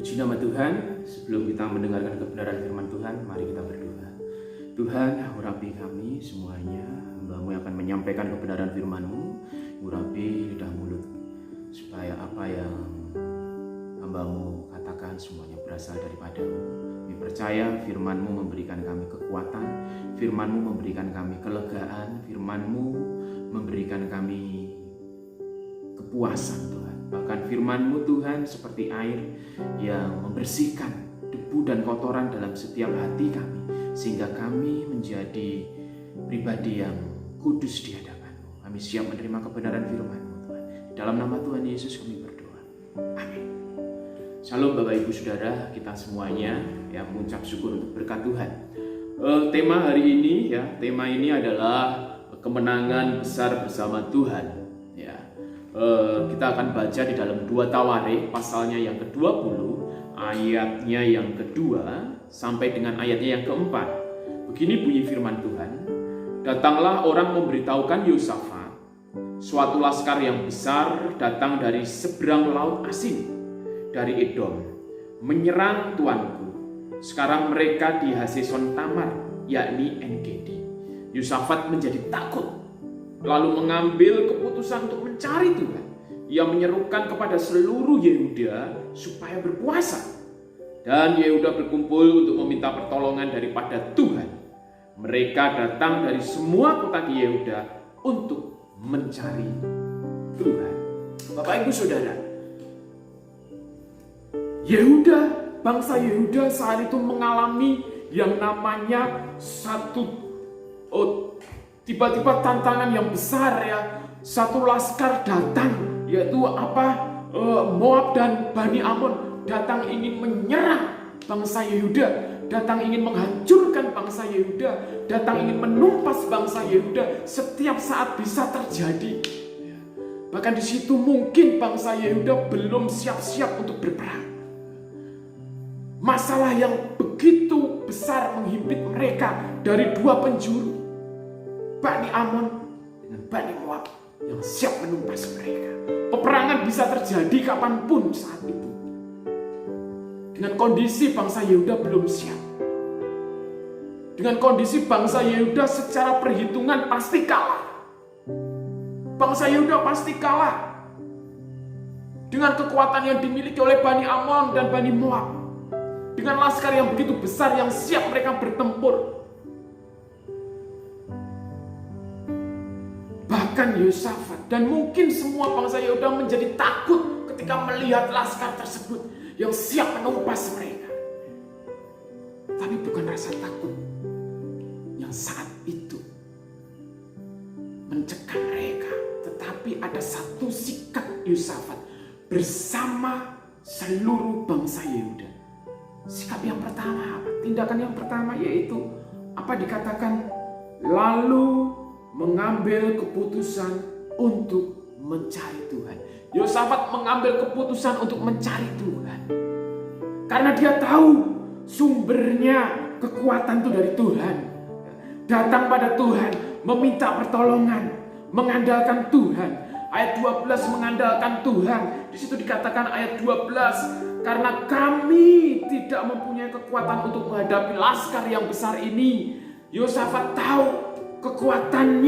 Puji nama Tuhan. Sebelum kita mendengarkan kebenaran firman Tuhan, mari kita berdoa. Tuhan, urapi kami semuanya, hamba-Mu yang akan menyampaikan kebenaran firman-Mu. Urapi lidah mulut, supaya apa yang hamba-Mu katakan semuanya berasal daripada-Mu. Kami percaya firman-Mu memberikan kami kekuatan, firman-Mu memberikan kami kelegaan, firman-Mu memberikan kami kepuasan Tuhan. Bahkan firman-Mu Tuhan seperti air yang membersihkan debu dan kotoran dalam setiap hati kami, sehingga kami menjadi pribadi yang kudus di hadapan-Mu. Kami siap menerima kebenaran firman-Mu Tuhan. Di dalam nama Tuhan Yesus kami berdoa. Amin. Shalom Bapak Ibu Saudara, kita semuanya yang mengucap syukur untuk berkat Tuhan. Tema hari ini tema ini adalah kemenangan besar bersama Tuhan. Kita akan baca di dalam 2 Tawarik pasalnya yang ke-20, ayatnya yang kedua sampai dengan ayatnya yang keempat. Begini bunyi firman Tuhan. Datanglah orang memberitahukan Yosafat, suatu laskar yang besar datang dari seberang laut Asin, dari Edom, menyerang tuanku. Sekarang mereka di Haseson Tamar, yakni En-Gedi. Yosafat menjadi takut, lalu mengambil keputusan untuk mencari Tuhan. Ia menyerukan kepada seluruh Yehuda supaya berpuasa. Dan Yehuda berkumpul untuk meminta pertolongan daripada Tuhan. Mereka datang dari semua kota di Yehuda untuk mencari Tuhan. Bapak Ibu Saudara, Yehuda, bangsa Yehuda saat itu mengalami yang namanya tiba-tiba tantangan yang besar Satu laskar datang, yaitu Moab dan Bani Amon datang ingin menyerang bangsa Yehuda, datang ingin menghancurkan bangsa Yehuda, datang ingin menumpas bangsa Yehuda. Setiap saat bisa terjadi. Bahkan di situ mungkin bangsa Yehuda belum siap-siap untuk berperang. Masalah yang begitu besar menghimpit mereka dari 2 penjuru, Bani Amon dengan Bani Moab yang siap menumpas mereka. Peperangan bisa terjadi kapanpun saat itu. Dengan kondisi bangsa Yehuda belum siap. Dengan kondisi bangsa Yehuda secara perhitungan pasti kalah. Bangsa Yehuda pasti kalah dengan kekuatan yang dimiliki oleh Bani Amon dan Bani Moab. Dengan laskar yang begitu besar yang siap mereka bertempur. Bahkan Yosafat dan mungkin semua bangsa Yehuda menjadi takut ketika melihat laskar tersebut yang siap menumpas mereka. Tapi bukan rasa takut yang saat itu mencekam mereka, tetapi ada satu sikap Yosafat bersama seluruh bangsa Yehuda. Sikap yang pertama apa? Tindakan yang pertama yaitu dikatakan? Lalu mengambil keputusan untuk mencari Tuhan. Yosafat mengambil keputusan untuk mencari Tuhan. Karena dia tahu sumbernya kekuatan itu dari Tuhan. Datang pada Tuhan, meminta pertolongan, mengandalkan Tuhan. Ayat 12 mengandalkan Tuhan. Di situ dikatakan ayat 12, karena kami tidak mempunyai kekuatan untuk menghadapi laskar yang besar ini. Yosafat tahu kekuatan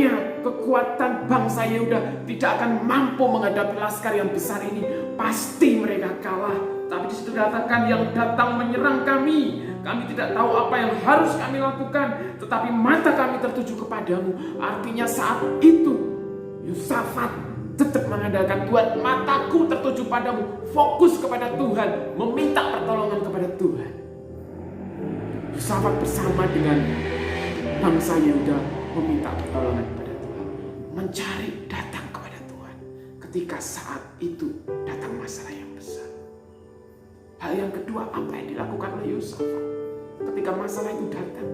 bangsa Yehuda tidak akan mampu menghadapi laskar yang besar ini. Pasti mereka kalah. Tapi di situ dikatakan yang datang menyerang kami. Kami tidak tahu apa yang harus kami lakukan, tetapi mata kami tertuju kepadamu. Artinya saat itu Yosafat tetap mengandalkan Tuhan. Mataku tertuju padamu, fokus kepada Tuhan, meminta pertolongan kepada Tuhan. Yosafat bersama dengan bangsa Yehuda meminta pertolongan kepada Tuhan, mencari, datang kepada Tuhan ketika saat itu datang masalah yang besar. Hal yang kedua, apa yang dilakukan oleh Yosafat ketika masalah itu datang?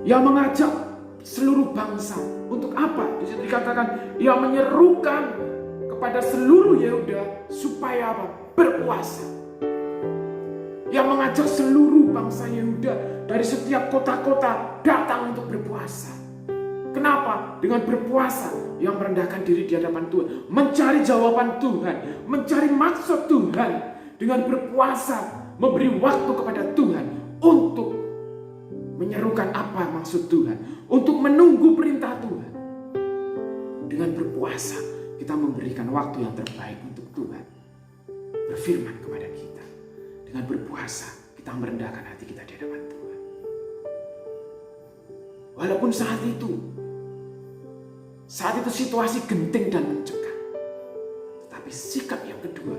Ia mengajak seluruh bangsa untuk apa? Di situ dikatakan ia menyerukan kepada seluruh Yehuda supaya berpuasa. Ia mengajak seluruh bangsa Yehuda dari setiap kota-kota datang untuk berpuasa. Kenapa? Dengan berpuasa yang merendahkan diri di hadapan Tuhan, mencari jawaban Tuhan, mencari maksud Tuhan. dengan berpuasa, memberi waktu kepada Tuhan untuk menyerukan apa maksud Tuhan, untuk menunggu perintah Tuhan. Dengan berpuasa, kita memberikan waktu yang terbaik untuk Tuhan berfirman kepada kita. Dengan berpuasa, kita merendahkan hati kita di hadapan Tuhan. Walaupun saat itu situasi genting dan mencekam, tetapi sikap yang kedua,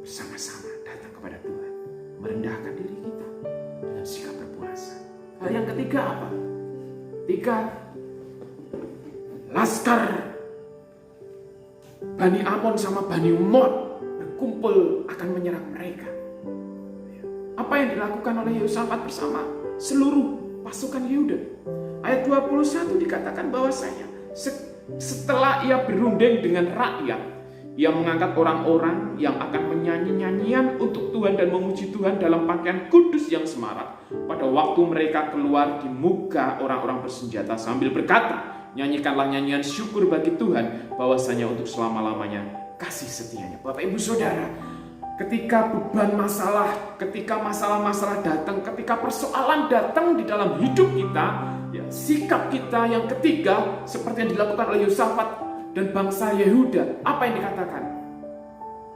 bersama-sama datang kepada Tuhan, merendahkan diri kita dengan sikap berpuasa. Hal yang ketiga apa? Ketika laskar Bani Amon sama Bani Moab berkumpul akan menyerang mereka, apa yang dilakukan oleh Yehosafat bersama seluruh pasukan Yehuda? Ayat 21 dikatakan bahwasanya setelah ia berunding dengan rakyat, ia mengangkat orang-orang yang akan menyanyi nyanyian untuk Tuhan dan memuji Tuhan dalam pakaian kudus yang semarak. Pada waktu mereka keluar di muka orang-orang bersenjata sambil berkata, nyanyikanlah nyanyian syukur bagi Tuhan, bahwasanya untuk selama-lamanya kasih setianya. Bapak Ibu Saudara, ketika beban masalah, ketika masalah-masalah datang, ketika persoalan datang di dalam hidup kita, ya, sikap kita yang ketiga seperti yang dilakukan oleh Yehosafat dan bangsa Yehuda, apa yang dikatakan?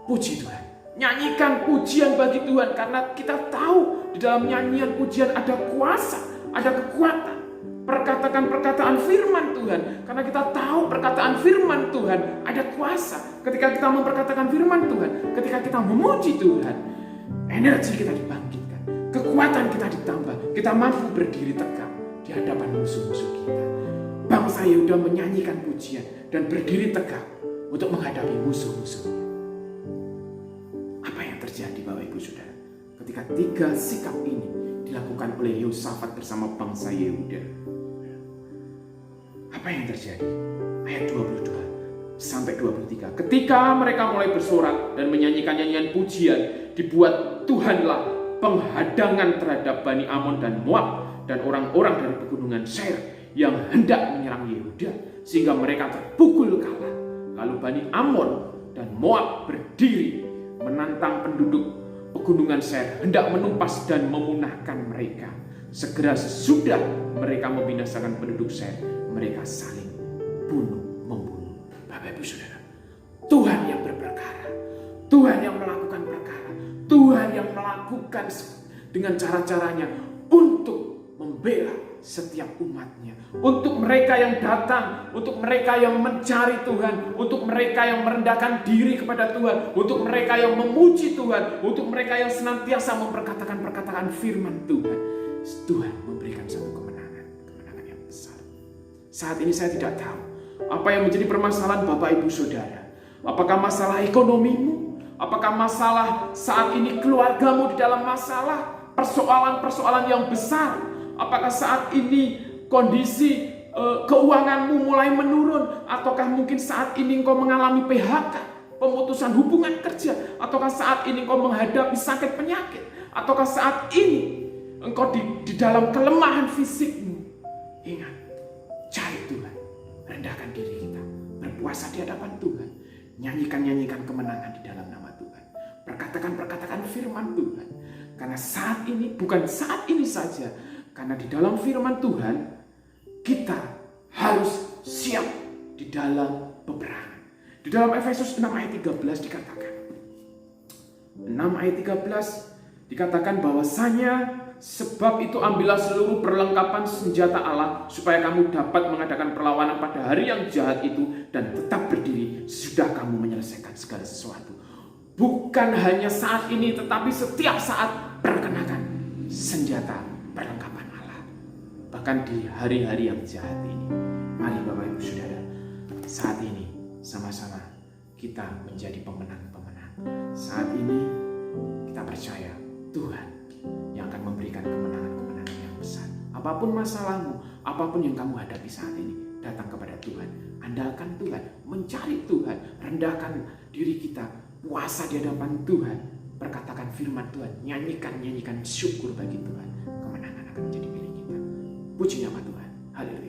Puji Tuhan, nyanyikan pujian bagi Tuhan, karena kita tahu di dalam nyanyian pujian ada kuasa, ada kekuatan. Perkatakan perkataan firman Tuhan, karena kita tahu perkataan firman Tuhan ada kuasa. Ketika kita memperkatakan firman Tuhan, ketika kita memuji Tuhan, energi kita dibangkitkan, kekuatan kita ditambah, kita mampu berdiri tegak di hadapan musuh-musuh kita. Bangsa Yehuda menyanyikan pujian dan berdiri tegak untuk menghadapi musuh-musuhnya. Apa yang terjadi Bapak Ibu Saudara ketika tiga sikap ini dilakukan oleh Yehosafat bersama bangsa Yehuda? Apa yang terjadi? Ayat 22 sampai 23. Ketika mereka mulai bersorak dan menyanyikan nyanyian pujian, dibuat Tuhanlah penghadangan terhadap Bani Amon dan Moab dan orang-orang dari pegunungan Seir yang hendak menyerang Yehuda, sehingga mereka terpukul kalah. Lalu Bani Amon dan Moab berdiri menantang penduduk pegunungan Seir, hendak menumpas dan memunahkan mereka. Segera sesudah mereka membinasakan penduduk Seir, mereka saling membunuh. Bapak Ibu Saudara, Tuhan yang berperkara, Tuhan yang melakukan perkara, Tuhan yang melakukan dengan cara-caranya untuk membela setiap umatnya, untuk mereka yang datang, untuk mereka yang mencari Tuhan, untuk mereka yang merendahkan diri kepada Tuhan, untuk mereka yang memuji Tuhan, untuk mereka yang senantiasa memperkatakan perkataan firman Tuhan. Tuhan memberikan satu kemenangan yang besar. Saat ini saya tidak tahu apa yang menjadi permasalahan Bapak Ibu Saudara. Apakah masalah ekonomimu? Apakah masalah saat ini keluargamu di dalam masalah, persoalan-persoalan yang besar? Apakah saat ini kondisi keuanganmu mulai menurun? Ataukah mungkin saat ini engkau mengalami PHK, pemutusan hubungan kerja? Ataukah saat ini engkau menghadapi sakit penyakit? Ataukah saat ini engkau di dalam kelemahan fisikmu? Ingat, cari Tuhan, rendahkan diri kita, berpuasa di hadapan Tuhan, nyanyikan kemenangan di dalam nama Tuhan, perkatakan firman Tuhan. Karena saat ini, bukan saat ini saja, karena di dalam firman Tuhan kita harus siap di dalam peperangan. Di dalam Efesus 6 ayat 13 dikatakan, 6 ayat 13 dikatakan bahwasanya sebab itu ambillah seluruh perlengkapan senjata Allah supaya kamu dapat mengadakan perlawanan pada hari yang jahat itu dan tetap berdiri sesudah kamu menyelesaikan segala sesuatu. Bukan hanya saat ini, tetapi setiap saat perkenakan senjata perlengkapan Allah. Bahkan di hari-hari yang jahat ini, mari Bapak Ibu Saudara, saat ini sama-sama kita menjadi pemenang-pemenang. Saat ini kita percaya Tuhan yang akan memberikan kemenangan-kemenangan yang besar. Apapun masalahmu, apapun yang kamu hadapi saat ini, datang kepada Tuhan, andalkan Tuhan, mencari Tuhan, rendahkan diri kita, puasa di hadapan Tuhan, perkatakan firman Tuhan, nyanyikan syukur bagi Tuhan. Kemenangan akan menjadi milik kita. Puji nama Tuhan. Haleluya.